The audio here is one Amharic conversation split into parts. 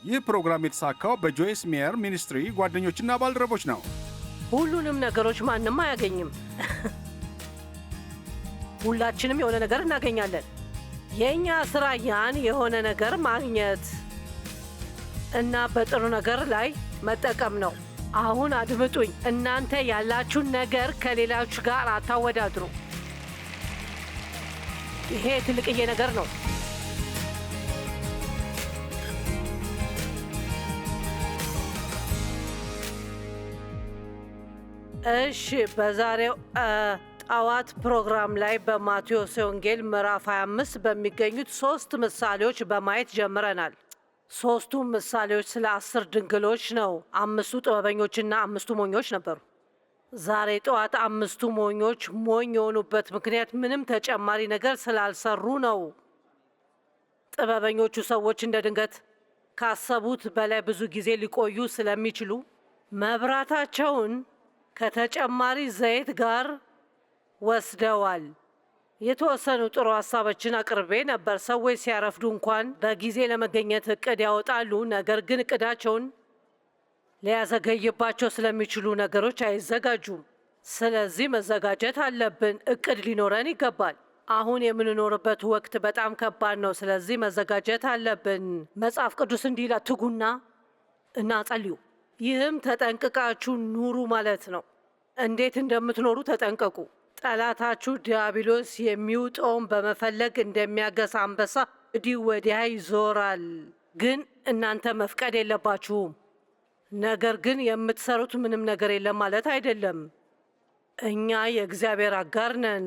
ይህ ፕሮግራም የተሳካው በጆይስ ሜየር ሚኒስትሪ ጓደኞችና ባልደረቦች ነው። ሁሉንም ነገሮች ማንም አያገኝም። ሁላችንም የሆነ ነገር እናገኛለን። የእኛ ስራ ያን የሆነ ነገር ማግኘት እና በጥሩ ነገር ላይ መጠቀም ነው። አሁን አድምጡኝ። እናንተ ያላችሁን ነገር ከሌሎች ጋር አታወዳድሩ። ይሄ ትልቅዬ ነገር ነው። እሺ፣ በዛሬው ጠዋት ፕሮግራም ላይ በማቴዎስ ወንጌል ምዕራፍ 25 በሚገኙት 3 ምሳሌዎች በማየት ጀምረናል። ሦስቱም ምሳሌዎች ስለ 10 ድንግሎች ነው። 5ቱ ጥበበኞችና 5ቱ ሞኞች ነበሩ። ዛሬ ጠዋት 5ቱ ሞኞች ሞኝ የሆኑበት ምክንያት ምንም ተጨማሪ ነገር ስላልሰሩ ነው። ጥበበኞቹ ሰዎች እንደ ድንገት ካሰቡት በላይ ብዙ ጊዜ ሊቆዩ ስለሚችሉ መብራታቸውን ከተጨማሪ ዘይት ጋር ወስደዋል። የተወሰኑ ጥሩ ሀሳቦችን አቅርቤ ነበር። ሰዎች ሲያረፍዱ እንኳን በጊዜ ለመገኘት እቅድ ያወጣሉ፣ ነገር ግን እቅዳቸውን ሊያዘገይባቸው ስለሚችሉ ነገሮች አይዘጋጁም። ስለዚህ መዘጋጀት አለብን። እቅድ ሊኖረን ይገባል። አሁን የምንኖርበት ወቅት በጣም ከባድ ነው። ስለዚህ መዘጋጀት አለብን። መጽሐፍ ቅዱስ እንዲህ ይላል፣ ትጉና እና ጸልዩ። ይህም ተጠንቅቃችሁ ኑሩ ማለት ነው። እንዴት እንደምትኖሩ ተጠንቀቁ። ጠላታችሁ ዲያብሎስ የሚውጠውን በመፈለግ እንደሚያገሳ አንበሳ ወዲህ ወዲያ ይዞራል። ግን እናንተ መፍቀድ የለባችሁም። ነገር ግን የምትሰሩት ምንም ነገር የለም ማለት አይደለም። እኛ የእግዚአብሔር አጋር ነን።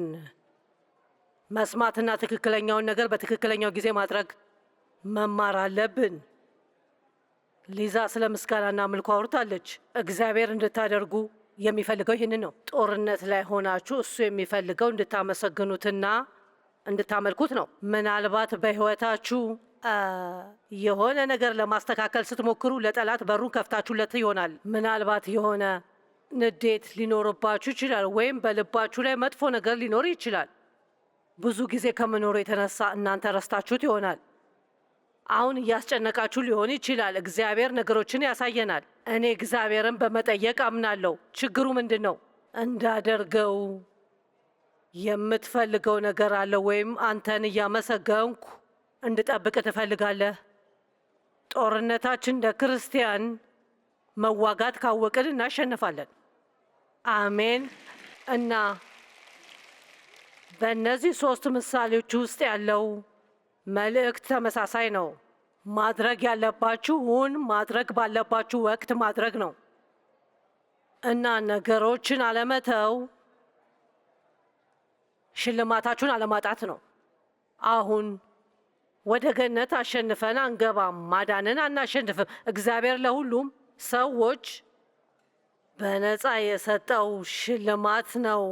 መስማትና ትክክለኛውን ነገር በትክክለኛው ጊዜ ማድረግ መማር አለብን። ሊዛ ስለ ምስጋናና አምልኮ አውርታለች። እግዚአብሔር እንድታደርጉ የሚፈልገው ይህንን ነው። ጦርነት ላይ ሆናችሁ እሱ የሚፈልገው እንድታመሰግኑትና እንድታመልኩት ነው። ምናልባት በሕይወታችሁ የሆነ ነገር ለማስተካከል ስትሞክሩ ለጠላት በሩን ከፍታችሁለት ይሆናል። ምናልባት የሆነ ንዴት ሊኖርባችሁ ይችላል፣ ወይም በልባችሁ ላይ መጥፎ ነገር ሊኖር ይችላል። ብዙ ጊዜ ከመኖሩ የተነሳ እናንተ ረስታችሁት ይሆናል። አሁን እያስጨነቃችሁ ሊሆን ይችላል። እግዚአብሔር ነገሮችን ያሳየናል። እኔ እግዚአብሔርን በመጠየቅ አምናለሁ። ችግሩ ምንድን ነው? እንዳደርገው የምትፈልገው ነገር አለ፣ ወይም አንተን እያመሰገንኩ እንድጠብቅ ትፈልጋለህ? ጦርነታችን እንደ ክርስቲያን መዋጋት ካወቅን እናሸንፋለን። አሜን። እና በእነዚህ 3 ምሳሌዎች ውስጥ ያለው መልእክት ተመሳሳይ ነው። ማድረግ ያለባችሁን ማድረግ ባለባችሁ ወቅት ማድረግ ነው እና ነገሮችን አለመተው ሽልማታችሁን አለማጣት ነው። አሁን ወደ ገነት አሸንፈን አንገባም። ማዳንን አናሸንፍም። እግዚአብሔር ለሁሉም ሰዎች በነፃ የሰጠው ሽልማት ነው።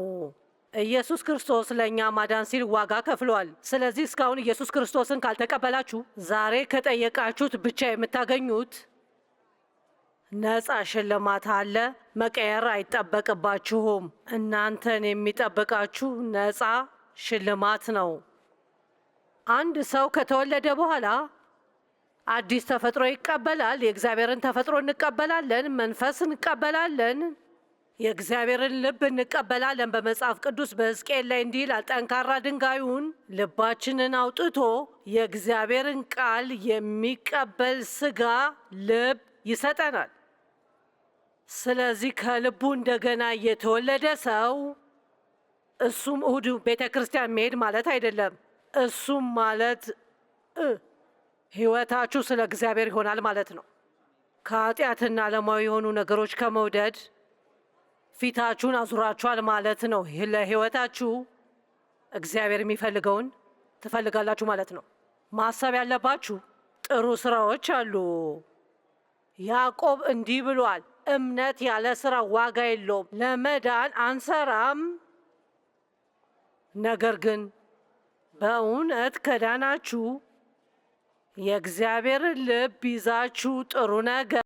ኢየሱስ ክርስቶስ ለእኛ ማዳን ሲል ዋጋ ከፍሏል። ስለዚህ እስካሁን ኢየሱስ ክርስቶስን ካልተቀበላችሁ ዛሬ ከጠየቃችሁት ብቻ የምታገኙት ነፃ ሽልማት አለ። መቀየር አይጠበቅባችሁም። እናንተን የሚጠብቃችሁ ነፃ ሽልማት ነው። አንድ ሰው ከተወለደ በኋላ አዲስ ተፈጥሮ ይቀበላል። የእግዚአብሔርን ተፈጥሮ እንቀበላለን። መንፈስ እንቀበላለን። የእግዚአብሔርን ልብ እንቀበላለን። በመጽሐፍ ቅዱስ በሕዝቅኤል ላይ እንዲህ ይላል፣ ጠንካራ ድንጋዩን ልባችንን አውጥቶ የእግዚአብሔርን ቃል የሚቀበል ሥጋ ልብ ይሰጠናል። ስለዚህ ከልቡ እንደገና የተወለደ ሰው እሱም እሁድ ቤተ ክርስቲያን መሄድ ማለት አይደለም። እሱም ማለት ሕይወታችሁ ስለ እግዚአብሔር ይሆናል ማለት ነው። ከኃጢአትና ዓለማዊ የሆኑ ነገሮች ከመውደድ ፊታችሁን አዙራችኋል ማለት ነው። ለሕይወታችሁ እግዚአብሔር የሚፈልገውን ትፈልጋላችሁ ማለት ነው። ማሰብ ያለባችሁ ጥሩ ስራዎች አሉ። ያዕቆብ እንዲህ ብሏል፣ እምነት ያለ ስራ ዋጋ የለውም። ለመዳን አንሰራም፣ ነገር ግን በእውነት ከዳናችሁ የእግዚአብሔርን ልብ ይዛችሁ ጥሩ ነገር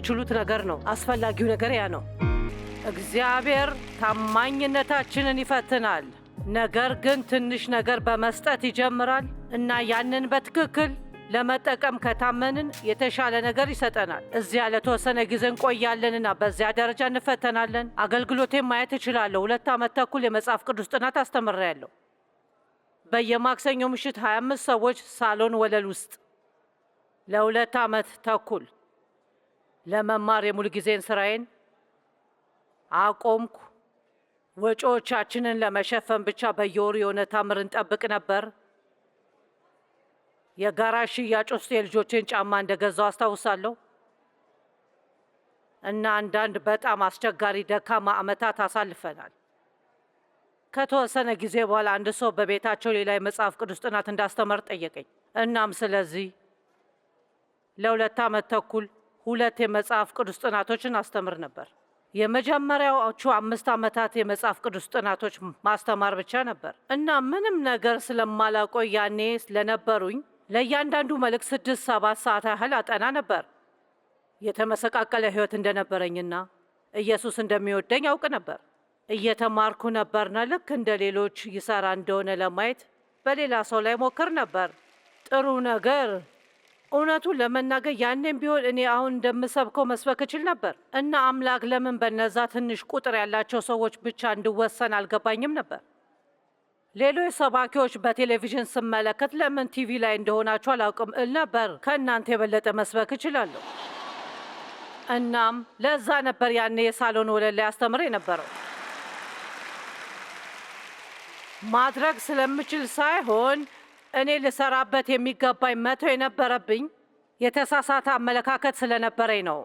የሚችሉት ነገር ነው። አስፈላጊው ነገር ያ ነው። እግዚአብሔር ታማኝነታችንን ይፈትናል፣ ነገር ግን ትንሽ ነገር በመስጠት ይጀምራል እና ያንን በትክክል ለመጠቀም ከታመንን የተሻለ ነገር ይሰጠናል። እዚያ ለተወሰነ ጊዜ እንቆያለንና በዚያ ደረጃ እንፈተናለን። አገልግሎቴን ማየት እችላለሁ። 2 ዓመት ተኩል የመጽሐፍ ቅዱስ ጥናት አስተምሬያለሁ። በየማክሰኞ ምሽት 25 ሰዎች ሳሎን ወለል ውስጥ ለ2 ዓመት ተኩል ለመማር የሙሉ ጊዜን ስራዬን አቆምኩ። ወጪዎቻችንን ለመሸፈን ብቻ በየወሩ የሆነ ታምር እንጠብቅ ነበር። የጋራዥ ሽያጭ ውስጥ የልጆቼን ጫማ እንደገዛው አስታውሳለሁ እና አንዳንድ በጣም አስቸጋሪ ደካማ ዓመታት አሳልፈናል። ከተወሰነ ጊዜ በኋላ አንድ ሰው በቤታቸው ሌላ የመጽሐፍ ቅዱስ ጥናት እንዳስተምር ጠየቀኝ። እናም ስለዚህ ለ2 ዓመት ተኩል 2 የመጽሐፍ ቅዱስ ጥናቶችን አስተምር ነበር። የመጀመሪያዎቹ 5 ዓመታት የመጽሐፍ ቅዱስ ጥናቶች ማስተማር ብቻ ነበር እና ምንም ነገር ስለማላውቀው ያኔ ለነበሩኝ ለእያንዳንዱ መልእክት 6-7 ሰዓት ያህል አጠና ነበር። የተመሰቃቀለ ሕይወት እንደነበረኝና ኢየሱስ እንደሚወደኝ አውቅ ነበር። እየተማርኩ ነበርና ልክ እንደ ሌሎች ይሰራ እንደሆነ ለማየት በሌላ ሰው ላይ ሞክር ነበር። ጥሩ ነገር እውነቱን ለመናገር ያኔም ቢሆን እኔ አሁን እንደምሰብከው መስበክ እችል ነበር እና አምላክ ለምን በነዛ ትንሽ ቁጥር ያላቸው ሰዎች ብቻ እንድወሰን አልገባኝም ነበር። ሌሎች ሰባኪዎች በቴሌቪዥን ስመለከት ለምን ቲቪ ላይ እንደሆናችሁ አላውቅም እል ነበር። ከእናንተ የበለጠ መስበክ እችላለሁ። እናም ለዛ ነበር ያኔ የሳሎን ወለል ላይ አስተምር የነበረው። ማድረግ ስለምችል ሳይሆን እኔ ልሰራበት የሚገባኝ መተው የነበረብኝ የተሳሳተ አመለካከት ስለነበረኝ ነው።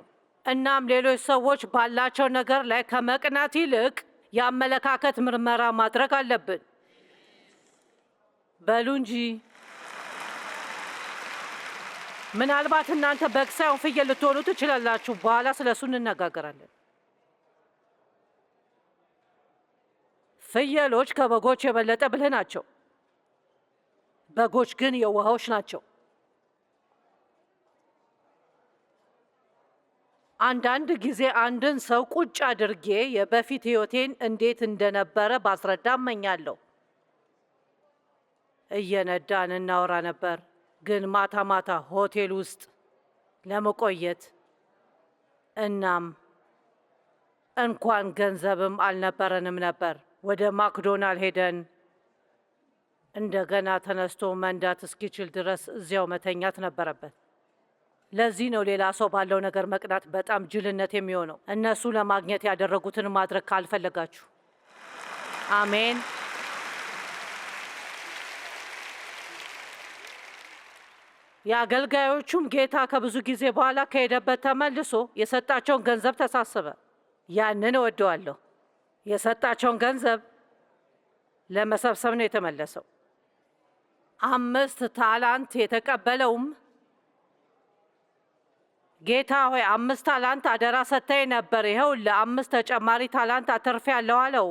እናም ሌሎች ሰዎች ባላቸው ነገር ላይ ከመቅናት ይልቅ የአመለካከት ምርመራ ማድረግ አለብን። በሉ እንጂ ምናልባት እናንተ በግ ሳይሆን ፍየል ልትሆኑ ትችላላችሁ። በኋላ ስለ እሱ እንነጋገራለን። ፍየሎች ከበጎች የበለጠ ብልህ ናቸው። በጎች ግን የዋሆች ናቸው። አንዳንድ ጊዜ አንድን ሰው ቁጭ አድርጌ የበፊት ሕይወቴን እንዴት እንደነበረ ባስረዳ እመኛለሁ። እየነዳን እናወራ ነበር፣ ግን ማታ ማታ ሆቴል ውስጥ ለመቆየት እናም እንኳን ገንዘብም አልነበረንም ነበር። ወደ ማክዶናልድ ሄደን እንደገና ተነስቶ መንዳት እስኪችል ድረስ እዚያው መተኛት ነበረበት። ለዚህ ነው ሌላ ሰው ባለው ነገር መቅናት በጣም ጅልነት የሚሆነው። እነሱ ለማግኘት ያደረጉትን ማድረግ ካልፈለጋችሁ። አሜን። የአገልጋዮቹም ጌታ ከብዙ ጊዜ በኋላ ከሄደበት ተመልሶ የሰጣቸውን ገንዘብ ተሳሰበ። ያንን እወደዋለሁ። የሰጣቸውን ገንዘብ ለመሰብሰብ ነው የተመለሰው። 5 ታላንት የተቀበለውም ጌታ ሆይ 5 ታላንት አደራ ሰጥተኸኝ ነበር፣ ይኸው ለ5 ተጨማሪ ታላንት አተርፌያለሁ አለው።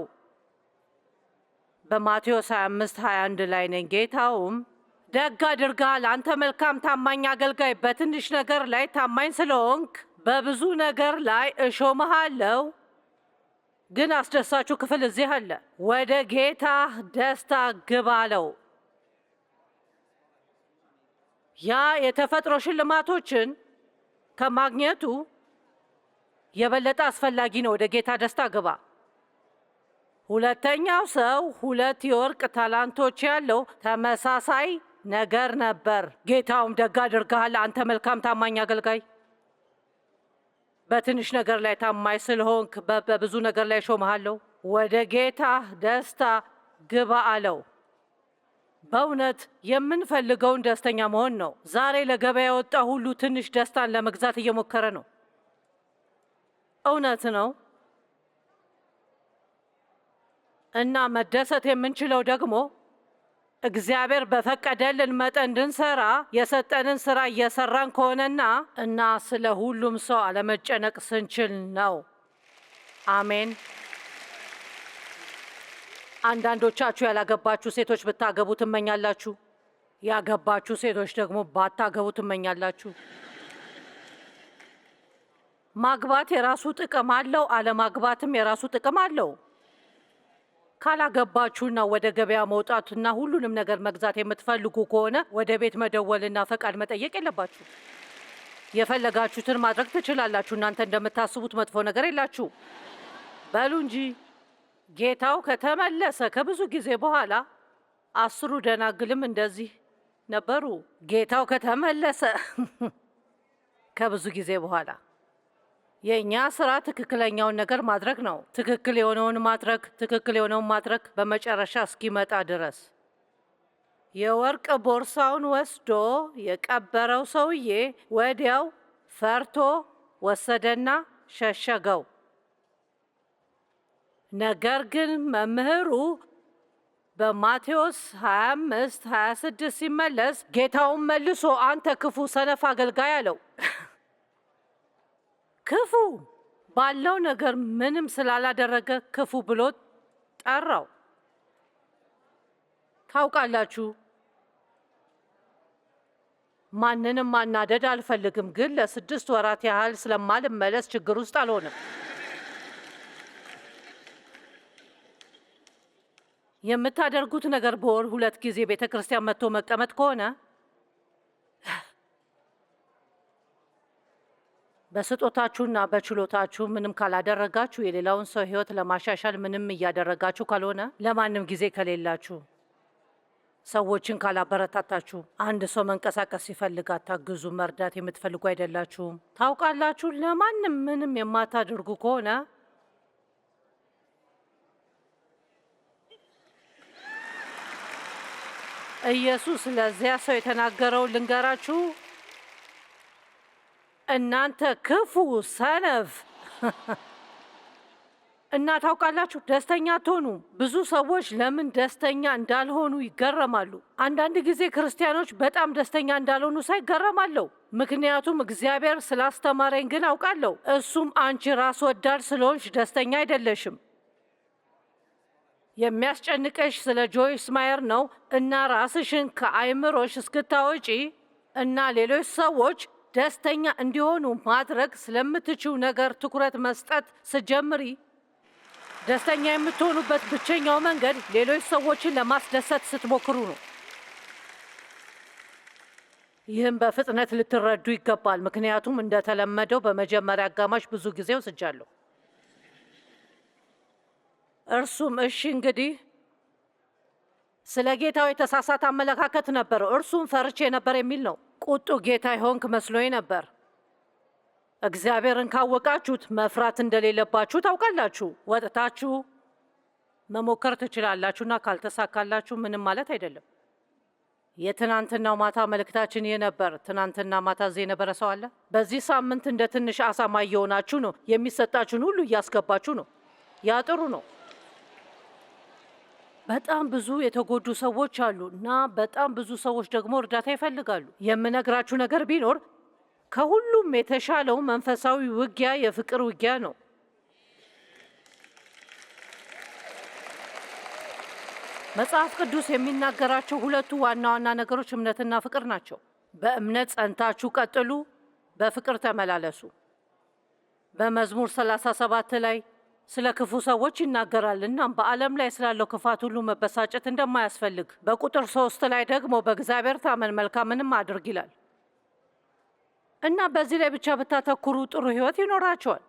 በማቴዎስ 25:21 ላይ ነኝ። ጌታውም ደግ አድርገሃል፣ አንተ መልካም ታማኝ አገልጋይ፣ በትንሽ ነገር ላይ ታማኝ ስለሆንክ በብዙ ነገር ላይ እሾምሃለሁ። ግን አስደሳቹ ክፍል እዚህ አለ። ወደ ጌታህ ደስታ ግባ አለው። ያ የተፈጥሮ ሽልማቶችን ከማግኘቱ የበለጠ አስፈላጊ ነው። ወደ ጌታ ደስታ ግባ። ሁለተኛው ሰው 2 የወርቅ ታላንቶች ያለው ተመሳሳይ ነገር ነበር። ጌታውም ደግ አድርገሃል፣ አንተ መልካም ታማኝ አገልጋይ፣ በትንሽ ነገር ላይ ታማኝ ስለሆንክ በብዙ ነገር ላይ ሾመሃለሁ፣ ወደ ጌታህ ደስታ ግባ አለው። በእውነት የምንፈልገውን ደስተኛ መሆን ነው። ዛሬ ለገበያ የወጣ ሁሉ ትንሽ ደስታን ለመግዛት እየሞከረ ነው። እውነት ነው። እና መደሰት የምንችለው ደግሞ እግዚአብሔር በፈቀደልን መጠን እንድንሰራ የሰጠንን ስራ እየሰራን ከሆነና እና ስለ ሁሉም ሰው አለመጨነቅ ስንችል ነው። አሜን። አንዳንዶቻችሁ ያላገባችሁ ሴቶች ብታገቡ ትመኛላችሁ። ያገባችሁ ሴቶች ደግሞ ባታገቡ ትመኛላችሁ። ማግባት የራሱ ጥቅም አለው፣ አለማግባትም የራሱ ጥቅም አለው። ካላገባችሁና ወደ ገበያ መውጣትና ሁሉንም ነገር መግዛት የምትፈልጉ ከሆነ ወደ ቤት መደወልና ፈቃድ መጠየቅ የለባችሁ። የፈለጋችሁትን ማድረግ ትችላላችሁ። እናንተ እንደምታስቡት መጥፎ ነገር የላችሁ። በሉ እንጂ ጌታው ከተመለሰ ከብዙ ጊዜ በኋላ 10 ደናግልም እንደዚህ ነበሩ። ጌታው ከተመለሰ ከብዙ ጊዜ በኋላ የእኛ ስራ ትክክለኛውን ነገር ማድረግ ነው። ትክክል የሆነውን ማድረግ በመጨረሻ እስኪመጣ ድረስ። የወርቅ ቦርሳውን ወስዶ የቀበረው ሰውዬ ወዲያው ፈርቶ ወሰደና ሸሸገው። ነገር ግን መምህሩ በማቴዎስ 25:26 ሲመለስ ጌታውን መልሶ አንተ ክፉ ሰነፍ አገልጋይ አለው። ክፉ ባለው ነገር ምንም ስላላደረገ ክፉ ብሎ ጠራው። ታውቃላችሁ፣ ማንንም ማናደድ አልፈልግም፣ ግን ለ6 ወራት ያህል ስለማልመለስ ችግር ውስጥ አልሆንም። የምታደርጉት ነገር በወር 2 ጊዜ ቤተ ክርስቲያን መጥቶ መቀመጥ ከሆነ በስጦታችሁና በችሎታችሁ ምንም ካላደረጋችሁ፣ የሌላውን ሰው ሕይወት ለማሻሻል ምንም እያደረጋችሁ ካልሆነ፣ ለማንም ጊዜ ከሌላችሁ፣ ሰዎችን ካላበረታታችሁ፣ አንድ ሰው መንቀሳቀስ ሲፈልግ አታግዙ፣ መርዳት የምትፈልጉ አይደላችሁም። ታውቃላችሁ፣ ለማንም ምንም የማታደርጉ ከሆነ ኢየሱስ ለዚያ ሰው የተናገረው ልንገራችሁ፣ እናንተ ክፉ ሰነፍ እና ታውቃላችሁ፣ ደስተኛ አትሆኑ። ብዙ ሰዎች ለምን ደስተኛ እንዳልሆኑ ይገረማሉ። አንዳንድ ጊዜ ክርስቲያኖች በጣም ደስተኛ እንዳልሆኑ ሳይገረማለሁ። ምክንያቱም እግዚአብሔር ስላስተማረኝ ግን አውቃለሁ። እሱም አንቺ ራስ ወዳድ ስለሆንሽ ደስተኛ አይደለሽም። የሚያስጨንቀሽ ስለ ጆይስ ማየር ነው እና ራስሽን ከአይምሮሽ እስክታወጪ እና ሌሎች ሰዎች ደስተኛ እንዲሆኑ ማድረግ ስለምትችው ነገር ትኩረት መስጠት ስትጀምሪ፣ ደስተኛ የምትሆኑበት ብቸኛው መንገድ ሌሎች ሰዎችን ለማስደሰት ስትሞክሩ ነው። ይህም በፍጥነት ልትረዱ ይገባል፣ ምክንያቱም እንደተለመደው በመጀመሪያ አጋማሽ ብዙ ጊዜ ወስጃለሁ። እርሱም እሺ እንግዲህ ስለ ጌታው የተሳሳተ አመለካከት ነበረው። እርሱም ፈርቼ ነበር የሚል ነው። ቁጡ ጌታ ይሆንክ መስሎኝ ነበር። እግዚአብሔርን ካወቃችሁት መፍራት እንደሌለባችሁ ታውቃላችሁ። ወጥታችሁ መሞከር ትችላላችሁና ካልተሳካላችሁ ምንም ማለት አይደለም። የትናንትናው ማታ መልእክታችን ይህ ነበር። ትናንትና ማታ እዚህ የነበረ ሰው አለ? በዚህ ሳምንት እንደ ትንሽ አሳማ እየሆናችሁ ነው። የሚሰጣችሁን ሁሉ እያስገባችሁ ነው። ያ ጥሩ ነው። በጣም ብዙ የተጎዱ ሰዎች አሉ እና በጣም ብዙ ሰዎች ደግሞ እርዳታ ይፈልጋሉ። የምነግራችሁ ነገር ቢኖር ከሁሉም የተሻለው መንፈሳዊ ውጊያ የፍቅር ውጊያ ነው። መጽሐፍ ቅዱስ የሚናገራቸው ሁለቱ ዋና ዋና ነገሮች እምነትና ፍቅር ናቸው። በእምነት ጸንታችሁ ቀጥሉ፣ በፍቅር ተመላለሱ። በመዝሙር 37 ላይ ስለ ክፉ ሰዎች ይናገራል። እናም በዓለም ላይ ስላለው ክፋት ሁሉ መበሳጨት እንደማያስፈልግ። በቁጥር 3 ላይ ደግሞ በእግዚአብሔር ታመን፣ መልካምንም አድርግ ይላል እና በዚህ ላይ ብቻ ብታተኩሩ ጥሩ ሕይወት ይኖራቸዋል።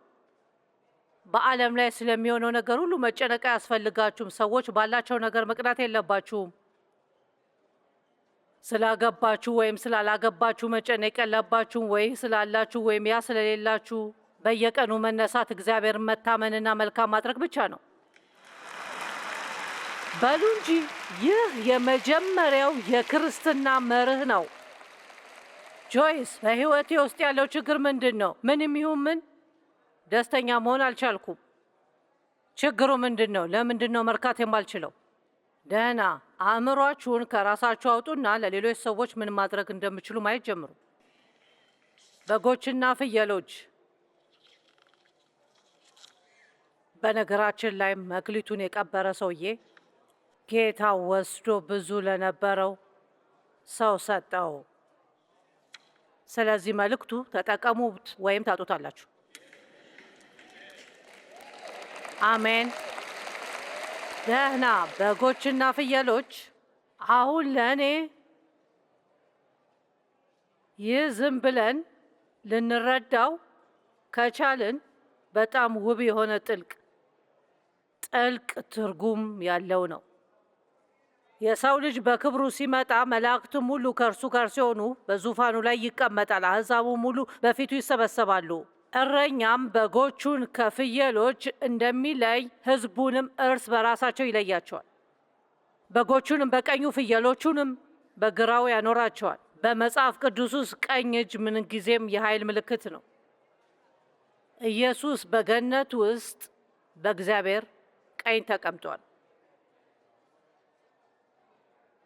በዓለም ላይ ስለሚሆነው ነገር ሁሉ መጨነቅ አያስፈልጋችሁም። ሰዎች ባላቸው ነገር መቅናት የለባችሁም። ስላገባችሁ ወይም ስላላገባችሁ መጨነቅ የለባችሁም። ወይ ስላላችሁ ወይም ያ ስለሌላችሁ በየቀኑ መነሳት፣ እግዚአብሔርን መታመንና መልካም ማድረግ ብቻ ነው። በሉ እንጂ ይህ የመጀመሪያው የክርስትና መርህ ነው። ጆይስ፣ በሕይወቴ ውስጥ ያለው ችግር ምንድን ነው? ምንም ይሁን ምን ደስተኛ መሆን አልቻልኩም። ችግሩ ምንድን ነው? ለምንድን ነው መርካት የማልችለው? ደህና አእምሯችሁን ከራሳችሁ አውጡና ለሌሎች ሰዎች ምን ማድረግ እንደምችሉ ማየት ጀምሩ። በጎችና ፍየሎች። በነገራችን ላይ መክሊቱን የቀበረ ሰውዬ ጌታ ወስዶ ብዙ ለነበረው ሰው ሰጠው። ስለዚህ መልእክቱ ተጠቀሙት ወይም ታጡታላችሁ። አሜን። ደህና በጎችና ፍየሎች። አሁን ለእኔ ይህ ዝም ብለን ልንረዳው ከቻልን በጣም ውብ የሆነ ጥልቅ ትርጉም ያለው ነው። የሰው ልጅ በክብሩ ሲመጣ መላእክቱም ሁሉ ከእርሱ ጋር ሲሆኑ በዙፋኑ ላይ ይቀመጣል። አሕዛቡም ሁሉ በፊቱ ይሰበሰባሉ። እረኛም በጎቹን ከፍየሎች እንደሚለይ ሕዝቡንም እርስ በራሳቸው ይለያቸዋል። በጎቹንም በቀኙ ፍየሎቹንም በግራው ያኖራቸዋል። በመጽሐፍ ቅዱስ ውስጥ ቀኝ እጅ ምንጊዜም የኃይል ምልክት ነው። ኢየሱስ በገነት ውስጥ በእግዚአብሔር ቀኝ ተቀምጧል።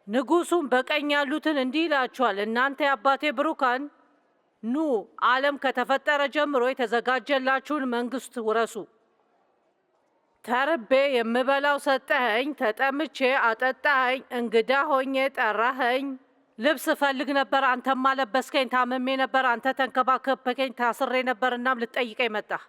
ንጉሡም በቀኝ ያሉትን እንዲህ ይላቸዋል፣ እናንተ የአባቴ ብሩካን ኑ፣ ዓለም ከተፈጠረ ጀምሮ የተዘጋጀላችሁን መንግሥት ውረሱ። ተርቤ የምበላው ሰጠኸኝ፣ ተጠምቼ አጠጣኸኝ፣ እንግዳ ሆኜ ጠራኸኝ፣ ልብስ እፈልግ ነበር አንተም አለበስከኝ፣ ታምሜ ነበር አንተ ተንከባከብከኝ፣ ታስሬ ነበር እናም ልትጠይቀኝ መጣህ።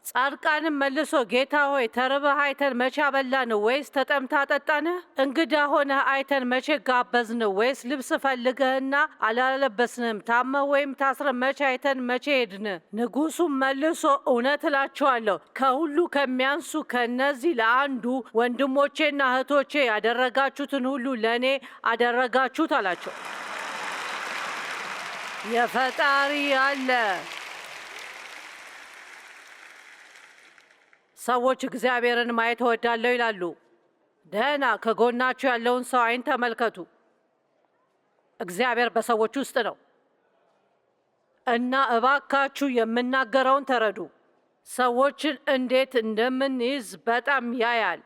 ጻድቃንም መልሶ ጌታ ሆይ ተርበህ አይተን መቼ አበላን? ወይስ ተጠምተህ አጠጣንህ? እንግዳ ሆነህ አይተን መቼ ጋበዝን? ወይስ ልብስ ፈልገህና አላለበስንም? ታመህ ወይም ታስረህ መቼ አይተን መቼ ሄድን? ንጉሡም መልሶ እውነት እላችኋለሁ ከሁሉ ከሚያንሱ ከእነዚህ ለአንዱ ወንድሞቼና እህቶቼ ያደረጋችሁትን ሁሉ ለእኔ አደረጋችሁት አላቸው። የፈጣሪ አለ። ሰዎች እግዚአብሔርን ማየት እወዳለሁ ይላሉ። ደህና፣ ከጎናችሁ ያለውን ሰው አይን ተመልከቱ። እግዚአብሔር በሰዎች ውስጥ ነው እና እባካችሁ የምናገረውን ተረዱ። ሰዎችን እንዴት እንደምንይዝ በጣም ያያል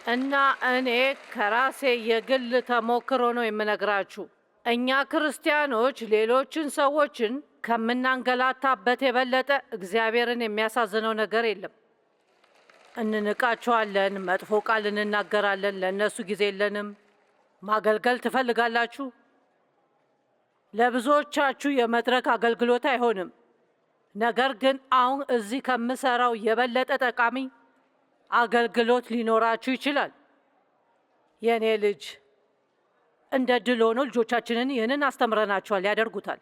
እና እኔ ከራሴ የግል ተሞክሮ ነው የምነግራችሁ። እኛ ክርስቲያኖች ሌሎችን ሰዎችን ከምናንገላታበት የበለጠ እግዚአብሔርን የሚያሳዝነው ነገር የለም። እንንቃቸዋለን፣ መጥፎ ቃል እንናገራለን፣ ለእነሱ ጊዜ የለንም። ማገልገል ትፈልጋላችሁ? ለብዙዎቻችሁ የመድረክ አገልግሎት አይሆንም። ነገር ግን አሁን እዚህ ከምሰራው የበለጠ ጠቃሚ አገልግሎት ሊኖራችሁ ይችላል። የእኔ ልጅ እንደ ድል ሆኖ ልጆቻችንን ይህንን አስተምረናቸዋል፣ ያደርጉታል።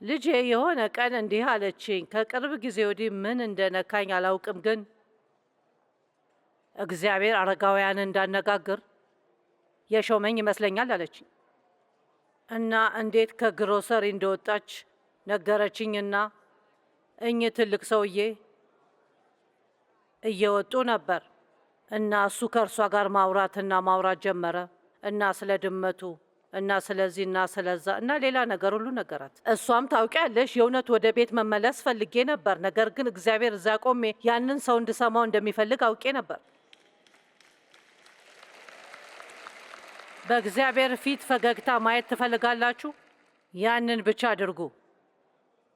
ልጄ የሆነ ቀን እንዲህ አለችኝ። ከቅርብ ጊዜ ወዲህ ምን እንደነካኝ አላውቅም፣ ግን እግዚአብሔር አረጋውያንን እንዳነጋግር የሾመኝ ይመስለኛል አለችኝ እና እንዴት ከግሮሰሪ እንደወጣች ነገረችኝና እኚህ ትልቅ ሰውዬ እየወጡ ነበር እና እሱ ከእርሷ ጋር ማውራት ጀመረ እና ስለ ድመቱ እና ስለዚህ እና ስለዛ እና ሌላ ነገር ሁሉ ነገራት። እሷም ታውቂያለሽ፣ የእውነት ወደ ቤት መመለስ ፈልጌ ነበር፣ ነገር ግን እግዚአብሔር እዛ ቆሜ ያንን ሰው እንድሰማው እንደሚፈልግ አውቄ ነበር። በእግዚአብሔር ፊት ፈገግታ ማየት ትፈልጋላችሁ? ያንን ብቻ አድርጉ።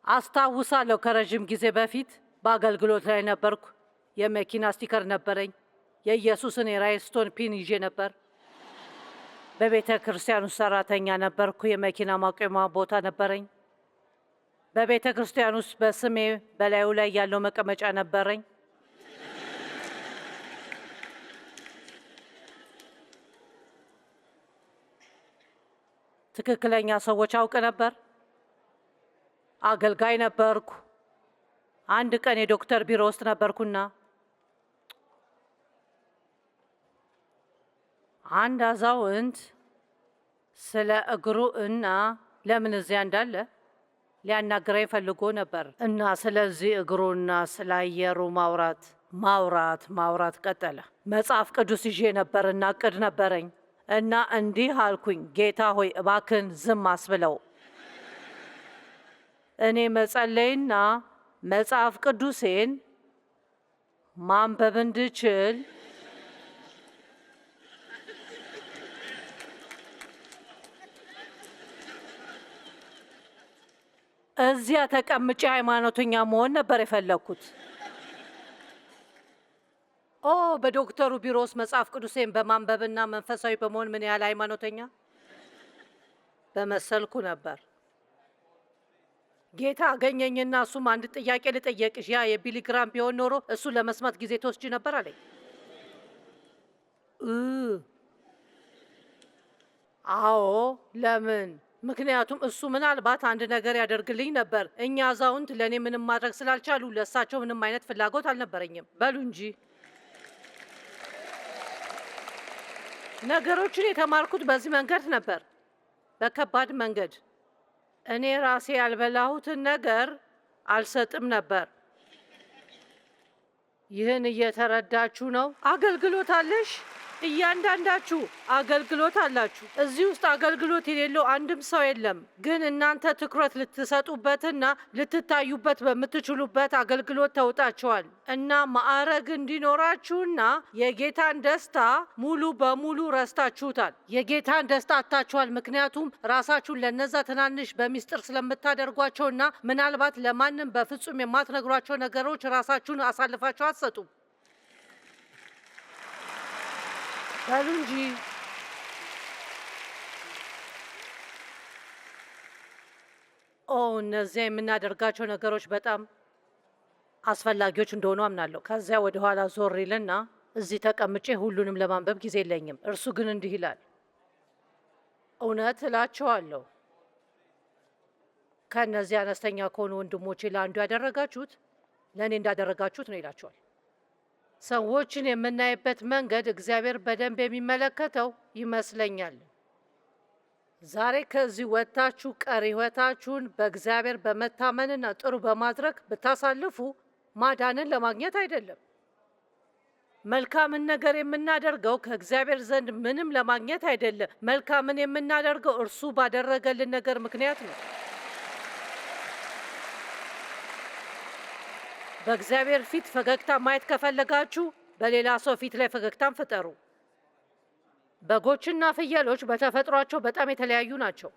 አስታውሳለሁ ከረዥም ጊዜ በፊት በአገልግሎት ላይ ነበርኩ። የመኪና ስቲከር ነበረኝ። የኢየሱስን የራይስቶን ፒን ይዤ ነበር። በቤተ ክርስቲያኑ ሰራተኛ ነበርኩ። የመኪና ማቆሚያ ቦታ ነበረኝ። በቤተ ክርስቲያን ውስጥ በስሜ በላዩ ላይ ያለው መቀመጫ ነበረኝ። ትክክለኛ ሰዎች አውቅ ነበር። አገልጋይ ነበርኩ። አንድ ቀን የዶክተር ቢሮ ውስጥ ነበርኩና አንድ አዛውንት ስለ እግሩ እና ለምን እዚያ እንዳለ ሊያናግረኝ ፈልጎ ነበር እና ስለዚህ እግሩና ስለ አየሩ ማውራት ቀጠለ። መጽሐፍ ቅዱስ ይዤ ነበርና እቅድ ነበረኝ እና እንዲህ አልኩኝ፣ ጌታ ሆይ እባክን ዝም አስብለው። እኔ መጸለይና መጽሐፍ ቅዱሴን ማንበብ እንድችል እዚያ ተቀምጬ ሃይማኖተኛ መሆን ነበር የፈለግኩት። በዶክተሩ ቢሮ ውስጥ መጽሐፍ ቅዱሴን በማንበብና መንፈሳዊ በመሆን ምን ያህል ሃይማኖተኛ በመሰልኩ ነበር። ጌታ አገኘኝና እሱም አንድ ጥያቄ ልጠየቅሽ፣ ያ የቢሊ ግራም ቢሆን ኖሮ እሱ ለመስማት ጊዜ ትወስጂ ነበር አለኝ። እ አዎ። ለምን? ምክንያቱም እሱ ምናልባት አንድ ነገር ያደርግልኝ ነበር። እኛ አዛውንት ለእኔ ምንም ማድረግ ስላልቻሉ ለእሳቸው ምንም አይነት ፍላጎት አልነበረኝም። በሉ እንጂ ነገሮችን የተማርኩት በዚህ መንገድ ነበር፣ በከባድ መንገድ። እኔ ራሴ ያልበላሁትን ነገር አልሰጥም ነበር። ይህን እየተረዳችሁ ነው? አገልግሎት አለሽ። እያንዳንዳችሁ አገልግሎት አላችሁ። እዚህ ውስጥ አገልግሎት የሌለው አንድም ሰው የለም። ግን እናንተ ትኩረት ልትሰጡበትና ልትታዩበት በምትችሉበት አገልግሎት ተውጣችኋል እና ማዕረግ እንዲኖራችሁና የጌታን ደስታ ሙሉ በሙሉ ረስታችሁታል። የጌታን ደስታ አጥታችኋል። ምክንያቱም ራሳችሁን ለነዛ ትናንሽ በሚስጥር ስለምታደርጓቸውና ምናልባት ለማንም በፍጹም የማትነግሯቸው ነገሮች ራሳችሁን አሳልፋችሁ አትሰጡም። በሉ እንጂ እነዚያ የምናደርጋቸው ነገሮች በጣም አስፈላጊዎች እንደሆኑ አምናለሁ። ከዚያ ወደ ኋላ ዞር ይልና እዚህ ተቀምጬ ሁሉንም ለማንበብ ጊዜ የለኝም። እርሱ ግን እንዲህ ይላል፣ እውነት እላቸዋለሁ ከእነዚህ አነስተኛ ከሆኑ ወንድሞቼ ለአንዱ ያደረጋችሁት ለእኔ እንዳደረጋችሁት ነው ይላቸዋል። ሰዎችን የምናይበት መንገድ እግዚአብሔር በደንብ የሚመለከተው ይመስለኛል። ዛሬ ከዚህ ወጥታችሁ ቀሪ ሕይወታችሁን በእግዚአብሔር በመታመንና ጥሩ በማድረግ ብታሳልፉ ማዳንን ለማግኘት አይደለም። መልካምን ነገር የምናደርገው ከእግዚአብሔር ዘንድ ምንም ለማግኘት አይደለም። መልካምን የምናደርገው እርሱ ባደረገልን ነገር ምክንያት ነው። በእግዚአብሔር ፊት ፈገግታ ማየት ከፈለጋችሁ በሌላ ሰው ፊት ላይ ፈገግታን ፍጠሩ። በጎችና ፍየሎች በተፈጥሯቸው በጣም የተለያዩ ናቸው።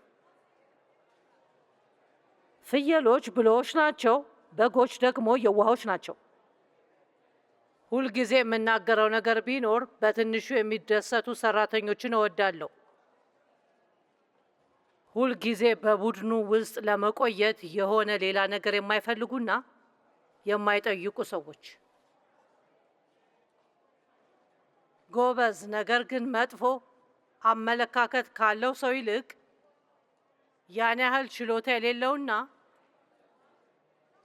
ፍየሎች ብልሆች ናቸው፣ በጎች ደግሞ የዋሆች ናቸው። ሁልጊዜ የምናገረው ነገር ቢኖር በትንሹ የሚደሰቱ ሰራተኞችን እወዳለሁ። ሁልጊዜ በቡድኑ ውስጥ ለመቆየት የሆነ ሌላ ነገር የማይፈልጉና የማይጠይቁ ሰዎች። ጎበዝ ነገር ግን መጥፎ አመለካከት ካለው ሰው ይልቅ ያን ያህል ችሎታ የሌለውና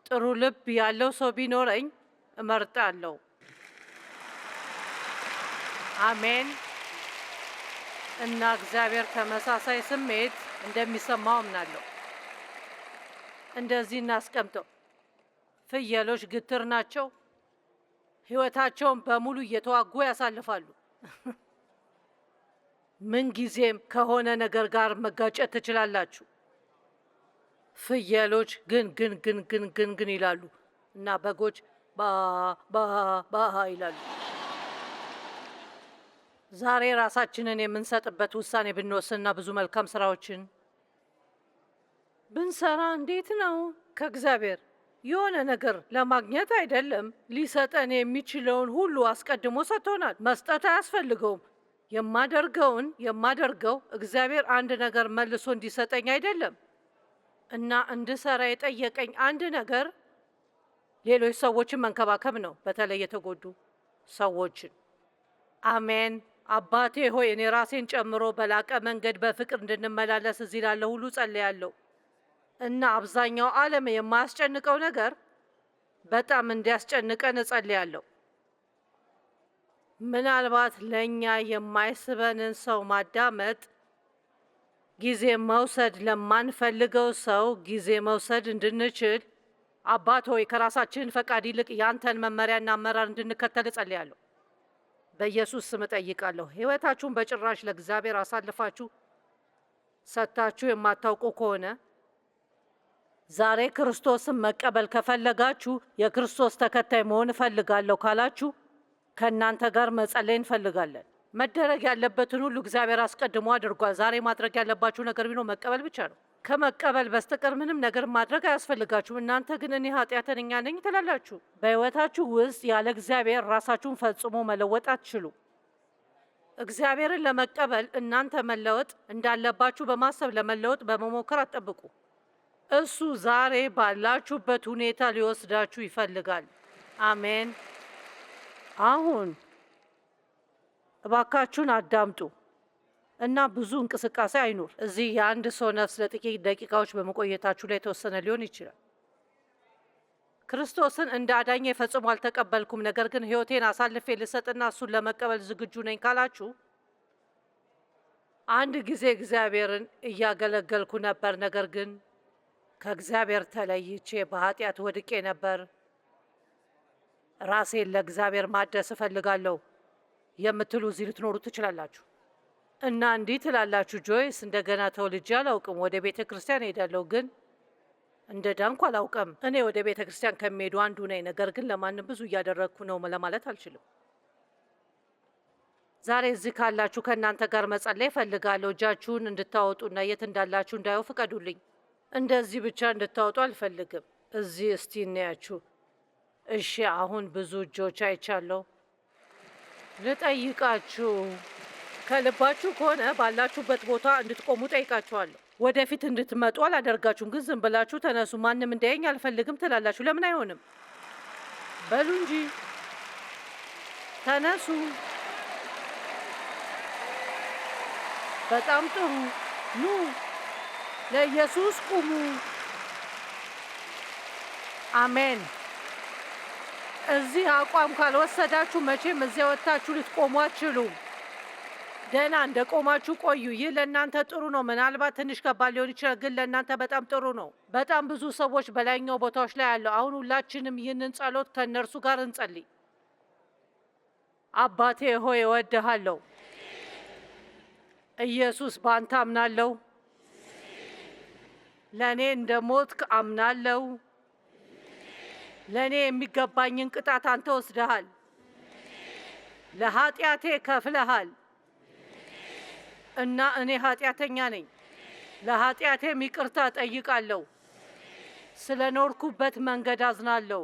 ጥሩ ልብ ያለው ሰው ቢኖረኝ እመርጣለሁ። አሜን። እና እግዚአብሔር ተመሳሳይ ስሜት እንደሚሰማው አምናለሁ። እንደዚህ እናስቀምጠው። ፍየሎች ግትር ናቸው። ሕይወታቸውን በሙሉ እየተዋጉ ያሳልፋሉ። ምንጊዜም ከሆነ ነገር ጋር መጋጨት ትችላላችሁ። ፍየሎች ግን ይላሉ እና በጎች ባሃ ይላሉ። ዛሬ ራሳችንን የምንሰጥበት ውሳኔ ብንወስንና ብዙ መልካም ስራዎችን ብንሰራ እንዴት ነው? ከእግዚአብሔር የሆነ ነገር ለማግኘት አይደለም። ሊሰጠን የሚችለውን ሁሉ አስቀድሞ ሰጥቶናል። መስጠት አያስፈልገውም። የማደርገው እግዚአብሔር አንድ ነገር መልሶ እንዲሰጠኝ አይደለም እና እንድሰራ የጠየቀኝ አንድ ነገር ሌሎች ሰዎችን መንከባከብ ነው፣ በተለይ የተጎዱ ሰዎችን። አሜን። አባቴ ሆይ እኔ ራሴን ጨምሮ በላቀ መንገድ በፍቅር እንድንመላለስ እዚህ ላለ ሁሉ ጸልያለሁ እና አብዛኛው ዓለም የማያስጨንቀው ነገር በጣም እንዲያስጨንቀን እጸልያለሁ። ምናልባት ለእኛ የማይስበንን ሰው ማዳመጥ፣ ጊዜ መውሰድ፣ ለማንፈልገው ሰው ጊዜ መውሰድ እንድንችል አባት ሆይ ከራሳችን ፈቃድ ይልቅ ያንተን መመሪያና አመራር እንድንከተል እጸልያለሁ። በኢየሱስ ስም እጠይቃለሁ። ሕይወታችሁን በጭራሽ ለእግዚአብሔር አሳልፋችሁ ሰጥታችሁ የማታውቁ ከሆነ ዛሬ ክርስቶስን መቀበል ከፈለጋችሁ፣ የክርስቶስ ተከታይ መሆን እፈልጋለሁ ካላችሁ ከእናንተ ጋር መጸለይ እንፈልጋለን። መደረግ ያለበትን ሁሉ እግዚአብሔር አስቀድሞ አድርጓል። ዛሬ ማድረግ ያለባችሁ ነገር ቢኖር መቀበል ብቻ ነው። ከመቀበል በስተቀር ምንም ነገር ማድረግ አያስፈልጋችሁም። እናንተ ግን እኔ ኃጢአተኛ ነኝ ትላላችሁ። በሕይወታችሁ ውስጥ ያለ እግዚአብሔር ራሳችሁን ፈጽሞ መለወጥ አትችሉ። እግዚአብሔርን ለመቀበል እናንተ መለወጥ እንዳለባችሁ በማሰብ ለመለወጥ በመሞከር አትጠብቁ። እሱ ዛሬ ባላችሁበት ሁኔታ ሊወስዳችሁ ይፈልጋል። አሜን። አሁን እባካችሁን አዳምጡ እና ብዙ እንቅስቃሴ አይኑር። እዚህ የአንድ ሰው ነፍስ ለጥቂት ደቂቃዎች በመቆየታችሁ ላይ የተወሰነ ሊሆን ይችላል። ክርስቶስን እንደ አዳኜ ፈጽሞ አልተቀበልኩም፣ ነገር ግን ሕይወቴን አሳልፌ ልሰጥና እሱን ለመቀበል ዝግጁ ነኝ ካላችሁ፣ አንድ ጊዜ እግዚአብሔርን እያገለገልኩ ነበር፣ ነገር ግን ከእግዚአብሔር ተለይቼ በኃጢአት ወድቄ ነበር። ራሴን ለእግዚአብሔር ማደስ እፈልጋለሁ የምትሉ እዚህ ልትኖሩ ትችላላችሁ። እና እንዲህ ትላላችሁ፣ ጆይስ እንደገና ተወልጄ አላውቅም። ወደ ቤተ ክርስቲያን ሄዳለሁ ግን እንደ ዳንኩ አላውቅም። እኔ ወደ ቤተ ክርስቲያን ከሚሄዱ አንዱ ነኝ፣ ነገር ግን ለማንም ብዙ እያደረግኩ ነው ለማለት አልችልም። ዛሬ እዚህ ካላችሁ ከእናንተ ጋር መጸለይ እፈልጋለሁ። እጃችሁን እንድታወጡና የት እንዳላችሁ እንዳየው ፍቀዱልኝ። እንደዚህ ብቻ እንድታወጡ አልፈልግም። እዚህ እስቲ እናያችሁ። እሺ፣ አሁን ብዙ እጆች አይቻለሁ። ልጠይቃችሁ፣ ከልባችሁ ከሆነ ባላችሁበት ቦታ እንድትቆሙ ጠይቃችኋለሁ። ወደፊት እንድትመጡ አላደርጋችሁም፣ ግን ዝም ብላችሁ ተነሱ። ማንም እንዳየኝ አልፈልግም ትላላችሁ። ለምን አይሆንም? በሉ እንጂ ተነሱ። በጣም ጥሩ። ኑ ለኢየሱስ ቁሙ። አሜን። እዚህ አቋም ካልወሰዳችሁ መቼም እዚያ ወጥታችሁ ልትቆሙ አትችሉም። ደህና እንደ ቆማችሁ ቆዩ። ይህ ለእናንተ ጥሩ ነው። ምናልባት ትንሽ ከባድ ሊሆን ይችላል፣ ግን ለእናንተ በጣም ጥሩ ነው። በጣም ብዙ ሰዎች በላይኛው ቦታዎች ላይ አለው። አሁን ሁላችንም ይህንን ጸሎት ከእነርሱ ጋር እንጸልይ። አባቴ ሆይ እወድሃለሁ። ኢየሱስ በአንተ አምናለሁ። ለእኔ እንደ ሞትክ አምናለሁ። ለእኔ የሚገባኝን ቅጣት አንተ ወስደሃል። ለኃጢአቴ ከፍለሃል እና እኔ ኃጢአተኛ ነኝ። ለኃጢአቴም ይቅርታ ጠይቃለሁ። ስለ ኖርኩበት መንገድ አዝናለሁ፣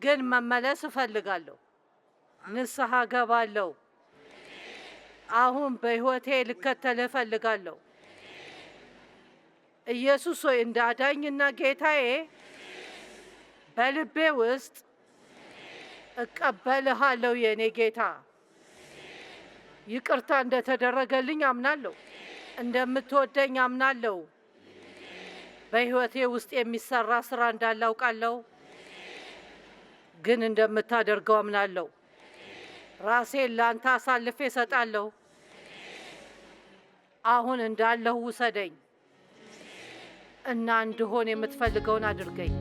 ግን መመለስ እፈልጋለሁ። ንስሐ ገባለሁ። አሁን በሕይወቴ ልከተልህ እፈልጋለሁ። ኢየሱስ ሆይ እንደ አዳኝና ጌታዬ በልቤ ውስጥ እቀበልሃለሁ። የእኔ ጌታ፣ ይቅርታ እንደተደረገልኝ አምናለሁ። እንደምትወደኝ አምናለሁ። በሕይወቴ ውስጥ የሚሰራ ስራ እንዳለ አውቃለሁ፣ ግን እንደምታደርገው አምናለሁ። ራሴን ላንተ አሳልፌ እሰጣለሁ። አሁን እንዳለሁ ውሰደኝ እና እንድሆን የምትፈልገውን አድርገኝ።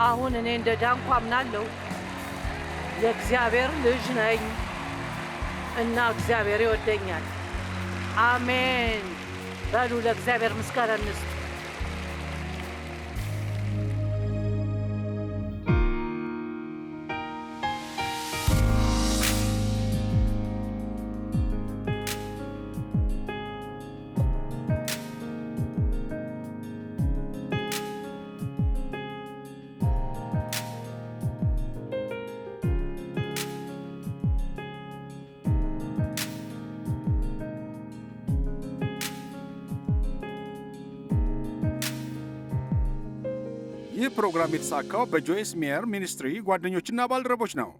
አሁን እኔ እንደ ዳንኩ አምናለሁ። የእግዚአብሔር ልጅ ነኝ እና እግዚአብሔር ይወደኛል። አሜን በሉ። ለእግዚአብሔር ምስጋና እንስጥ። ይህ ፕሮግራም የተሳካው በጆይስ ሜየር ሚኒስትሪ ጓደኞችና ባልደረቦች ነው።